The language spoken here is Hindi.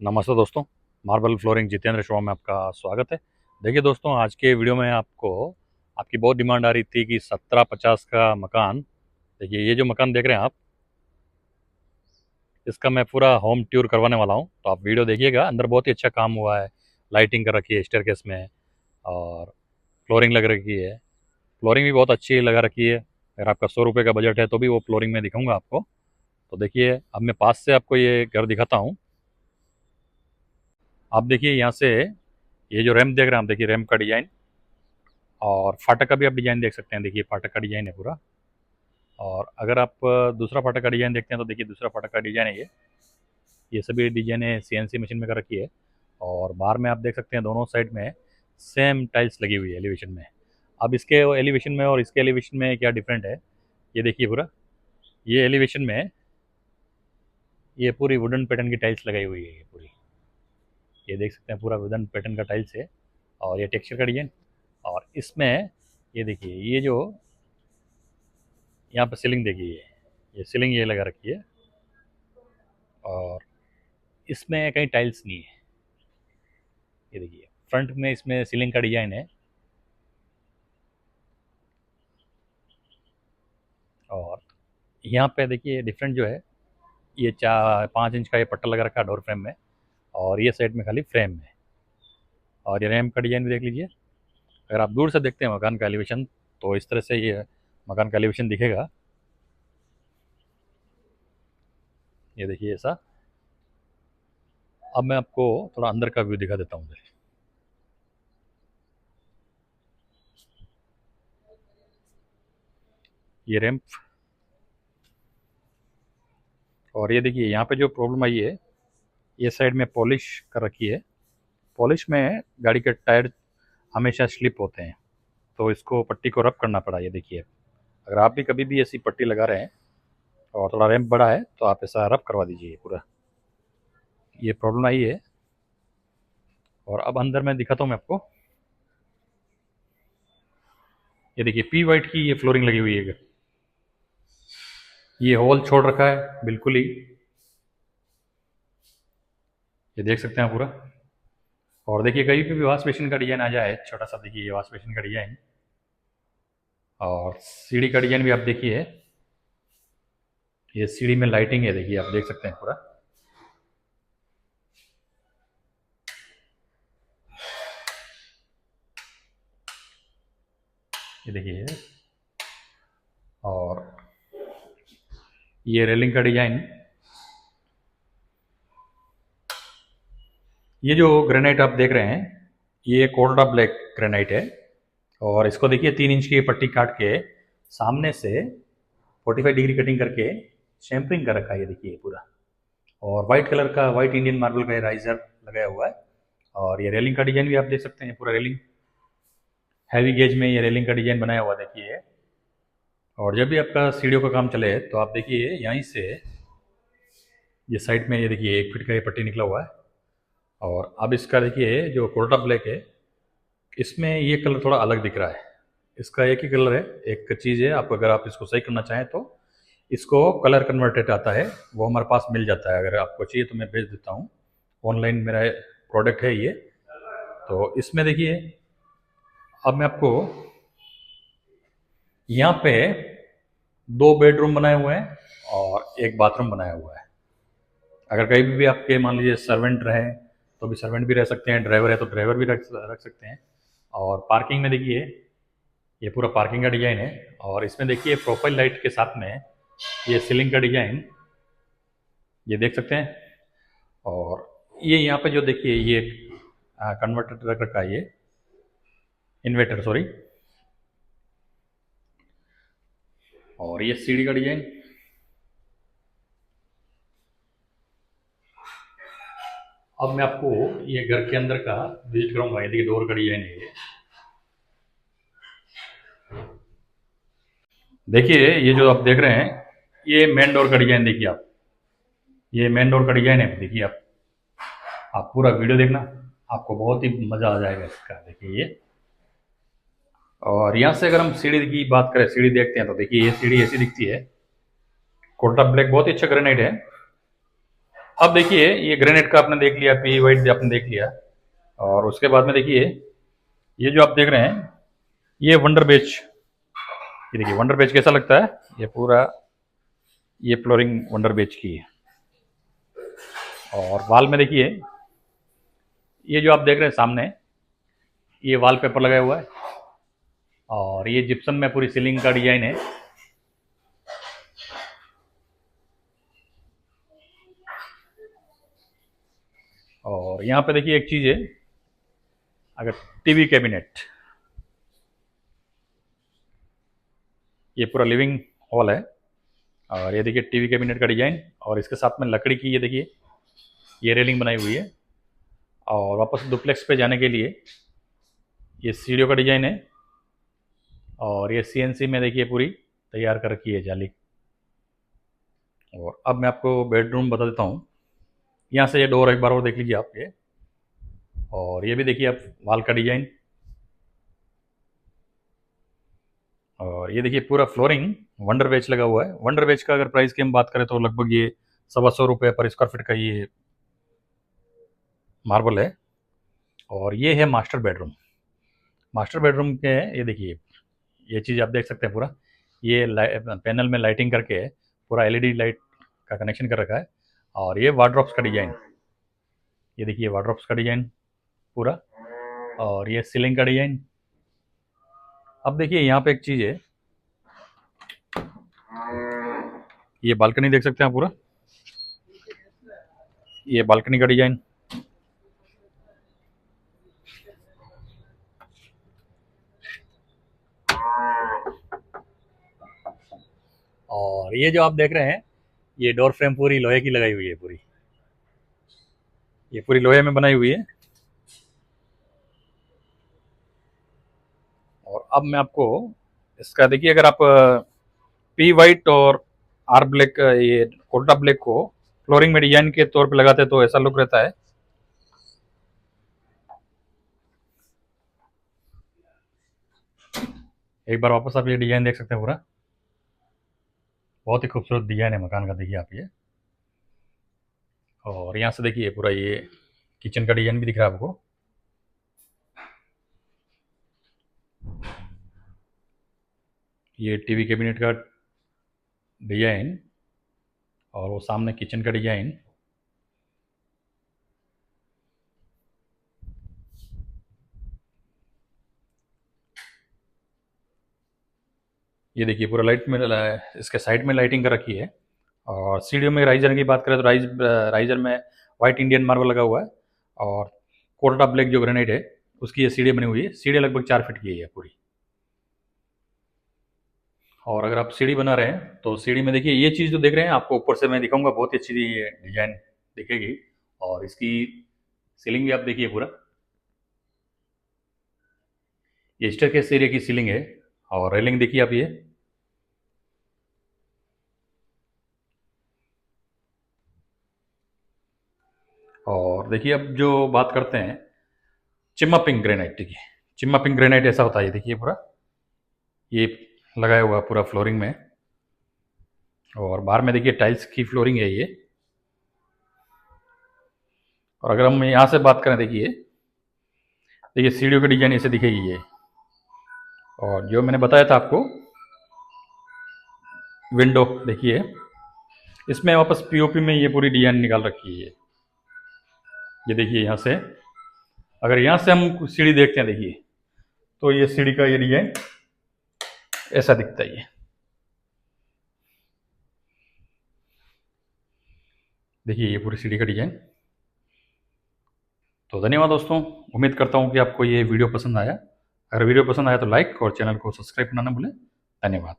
नमस्ते दोस्तों। मार्बल फ्लोरिंग जितेंद्र शो में आपका स्वागत है। देखिए दोस्तों, आज के वीडियो में आपको आपकी बहुत डिमांड आ रही थी कि 1750 का मकान। देखिए, ये जो मकान देख रहे हैं आप, इसका मैं पूरा होम टूर करवाने वाला हूँ, तो आप वीडियो देखिएगा। अंदर बहुत ही अच्छा काम हुआ है, लाइटिंग कर रखी है स्टेयरकेस में, और फ्लोरिंग लग रखी है। फ्लोरिंग भी बहुत अच्छी लगा रखी है। अगर आपका 100 रुपये का बजट है तो भी वो फ्लोरिंग में दिखाऊंगा आपको। तो देखिए, अब मैं पास से आपको ये घर दिखाता हूँ। आप देखिए यहाँ से, ये जो रैम्प देख रहे हैं आप, देखिए रैम्प का डिजाइन, और फाटक का भी आप डिजाइन देख सकते हैं। देखिए फाटक का डिजाइन है पूरा। और अगर आप दूसरा फाटक का डिजाइन देखते हैं तो देखिए दूसरा फाटक का डिजाइन है ये सभी डिजाइने सीएनसी मशीन में कर रखी है। और बाहर में आप देख सकते हैं दोनों साइड में सेम टाइल्स लगी हुई है एलिवेशन में। अब इसके एलिवेशन में और इसके एलिवेशन में क्या डिफरेंट है, ये देखिए पूरा। ये एलिवेशन में ये पूरी वुडन पैटर्न की टाइल्स लगाई हुई है, ये पूरी, ये देख सकते हैं पूरा वुडन पैटर्न का टाइल्स है। और ये टेक्सचर का डिजाइन। और इसमें ये देखिए, ये जो यहाँ पर सीलिंग देखिए, ये सीलिंग ये लगा रखी है। और इसमें कहीं टाइल्स नहीं है। ये देखिए फ्रंट में इसमें सीलिंग का डिजाइन है। और यहाँ पे देखिए डिफरेंट जो है, ये 4-5 इंच का ये पट्टा लगा रखा है डोर फ्रेम में। और ये साइड में खाली फ्रेम है। और ये रैम का डिजाइन भी देख लीजिए। अगर आप दूर से देखते हैं मकान का एलिवेशन, तो इस तरह से ये मकान का एलिवेशन दिखेगा। ये देखिए ऐसा। अब मैं आपको थोड़ा अंदर का व्यू दिखा देता हूँ। ये रैम्प। और ये देखिए यहाँ पे जो प्रॉब्लम आई है, ये साइड में पॉलिश कर रखी है। पॉलिश में गाड़ी के टायर हमेशा स्लिप होते हैं, तो इसको पट्टी को रब करना पड़ा। ये देखिए, अगर आप भी कभी भी ऐसी पट्टी लगा रहे हैं और थोड़ा रैम्प बड़ा है तो आप ऐसा रब करवा दीजिए पूरा। ये प्रॉब्लम आई है। और अब अंदर मैं दिखाता हूँ मैं आपको। ये देखिए पी वाइट की ये फ्लोरिंग लगी हुई है। ये होल छोड़ रखा है बिल्कुल ही, ये देख सकते हैं पूरा। और देखिए कहीं पे भी वॉश बेसिन का डिजाइन आ जाए छोटा सा, देखिए ये वॉश बेसिन का डिजाइन। और सीढ़ी का डिजाइन भी आप देखिए, ये सीढ़ी में लाइटिंग है, देखिए आप देख सकते हैं पूरा। ये देखिए। और ये रेलिंग का डिजाइन, ये जो ग्रेनाइट आप देख रहे हैं, ये कोल्डा ब्लैक ग्रेनाइट है। और इसको देखिए 3 इंच की पट्टी काट के सामने से 45 डिग्री कटिंग करके शैम्परिंग कर रखा है, ये देखिए पूरा। और वाइट कलर का, वाइट इंडियन मार्बल का राइजर लगाया हुआ है। और ये रेलिंग का डिजाइन भी आप देख सकते हैं, पूरा रेलिंग हैवी गेज में ये रेलिंग का डिजाइन बनाया हुआ देखिए। और जब भी आपका सीढ़ियों का काम चले तो आप देखिए यहीं से, ये साइड में ये देखिए 1 फीट का ये पट्टी निकला हुआ है। और अब इसका देखिए जो कोल्टा ब्लैक है, इसमें ये कलर थोड़ा अलग दिख रहा है। इसका एक ही कलर है। एक चीज़ है, आप अगर आप इसको सही करना चाहें तो इसको कलर कन्वर्टेड आता है, वो हमारे पास मिल जाता है। अगर आपको चाहिए तो मैं भेज देता हूँ। ऑनलाइन मेरा प्रोडक्ट है ये। तो इसमें देखिए, अब मैं आपको यहाँ पे 2 बेडरूम बनाए हुए हैं और एक बाथरूम बनाया हुआ है। अगर कहीं भी आपके मान लीजिए सर्वेंट रहे तो भी सर्वेंट भी रह सकते हैं, ड्राइवर है तो ड्राइवर भी रख सकते हैं। और पार्किंग में देखिए, ये पूरा पार्किंग का डिजाइन है। और इसमें देखिए प्रोफाइल लाइट के साथ में ये सीलिंग का डिजाइन, ये देख सकते हैं। और ये यहाँ पे जो देखिए ये कन्वर्टर रख रखा है, ये इन्वर्टर सॉरी। और ये सीढ़ी का डिजाइन। अब मैं आपको ये घर के अंदर का विजिट करूंगा। ये देखिए डोर का डिजाइन है ये। देखिए ये जो आप देख रहे हैं, ये मेन डोर का डिजाइन देखिए आप। ये मेन डोर का डिजाइन है, देखिए आप पूरा वीडियो देखना, आपको बहुत ही मजा आ जाएगा इसका। देखिए ये। और यहाँ से अगर हम सीढ़ी की बात करें, सीढ़ी देखते हैं तो देखिए ये सीढ़ी ऐसी दिखती है। कोल्टा ब्लैक बहुत ही अच्छा ग्रेनाइट है। अब देखिए ये ग्रेनाइट का आपने देख लिया, पी वाइट आपने देख लिया, और उसके बाद में देखिए ये जो आप देख रहे हैं ये वंडर बेच। ये देखिए वंडर बेच कैसा लगता है, ये पूरा ये फ्लोरिंग वंडर बेच की है। और वाल में देखिए ये जो आप देख रहे हैं सामने ये वॉलपेपर लगा हुआ है, और ये जिप्सम में पूरी सीलिंग का डिजाइन है। और यहाँ पे देखिए एक चीज़ है, अगर टीवी कैबिनेट, ये पूरा लिविंग हॉल है, और ये देखिए टीवी कैबिनेट का डिजाइन, और इसके साथ में लकड़ी की ये देखिए ये रेलिंग बनाई हुई है। और वापस डुप्लेक्स पे जाने के लिए ये सीढ़ियों का डिजाइन है, और ये सीएनसी में देखिए पूरी तैयार कर रखी है जाली। और अब मैं आपको बेडरूम बता देता हूँ। यहाँ से ये डोर एक बार और देख लीजिए आप ये, और ये भी देखिए आप वाल का डिजाइन, और ये देखिए पूरा फ्लोरिंग वंडर बेच लगा हुआ है। वंडर बेच का अगर प्राइस की हम बात करें तो लगभग ये 125 पर स्क्वायर फीट का ये मार्बल है। और ये है मास्टर बेडरूम। मास्टर बेडरूम के ये देखिए ये चीज़ आप देख सकते हैं, पूरा ये पैनल में लाइटिंग करके पूरा एलईडी लाइट का कनेक्शन कर रखा है। और ये वार्डरोब्स का डिज़ाइन, ये देखिए वार्डरोब्स का डिज़ाइन पूरा, और ये सीलिंग का डिज़ाइन। अब देखिए यहाँ पे एक चीज़ है, ये बालकनी देख सकते हैं आप पूरा, ये बालकनी का डिज़ाइन। और ये जो आप देख रहे हैं ये डोर फ्रेम पूरी लोहे की लगाई हुई है, पूरी ये पूरी लोहे में बनाई हुई है। और अब मैं आपको इसका देखिए, अगर आप पी वाइट और आर ब्लैक ये कोल्टा ब्लैक को फ्लोरिंग में डिजाइन के तौर पे लगाते हैं तो ऐसा लुक रहता है। एक बार वापस आप ये डिजाइन देख सकते हैं पूरा, बहुत ही खूबसूरत डिजाइन है मकान का, देखिए आप ये। और यहाँ से देखिए पूरा ये किचन का डिजाइन भी दिख रहा है आपको। ये टीवी कैबिनेट का डिजाइन, और वो सामने किचन का डिजाइन। ये देखिए पूरा लाइट में इसके साइड में लाइटिंग कर रखी है। और सीढ़ियों में राइजर की बात करें तो राइजर में वाइट इंडियन मार्बल लगा हुआ है, और कोल्टा ब्लैक जो ग्रेनाइट है उसकी ये सीढ़ी बनी हुई है। सीढ़ी लगभग 4 फीट की है पूरी। और अगर आप सीढ़ी बना रहे हैं तो सीढ़ी में देखिए ये चीज़ जो देख रहे हैं आपको ऊपर से मैं दिखाऊंगा, बहुत ही अच्छी डिजाइन दिखेगी। और इसकी सीलिंग भी आप देखिए पूरा, ये स्टेयरकेस एरिया की सीलिंग है। और रेलिंग देखिए आप ये, और देखिए अब जो बात करते हैं चिम्मा पिंक ग्रेनाइट। देखिए चिम्मा पिंक ग्रेनाइट ऐसा होता है, ये देखिए पूरा ये लगाया हुआ पूरा फ्लोरिंग में। और बाहर में देखिए टाइल्स की फ्लोरिंग है ये। और अगर हम यहाँ से बात करें, देखिए देखिए सीढ़ियों की डिजाइन ऐसे दिखेगी ये। और जो मैंने बताया था आपको विंडो देखिए, इसमें वापस पीओपी में ये पूरी डिजाइन निकाल रखी है। ये देखिए यहाँ से, अगर यहाँ से हम सीढ़ी देखते हैं देखिए, तो ये सीढ़ी का ये डिजाइन ऐसा दिखता है ये। देखिए ये पूरी सीढ़ी का डिजाइन। तो धन्यवाद दोस्तों, उम्मीद करता हूँ कि आपको ये वीडियो पसंद आया। अगर वीडियो पसंद आया तो लाइक और चैनल को सब्सक्राइब करना ना भूलें। धन्यवाद।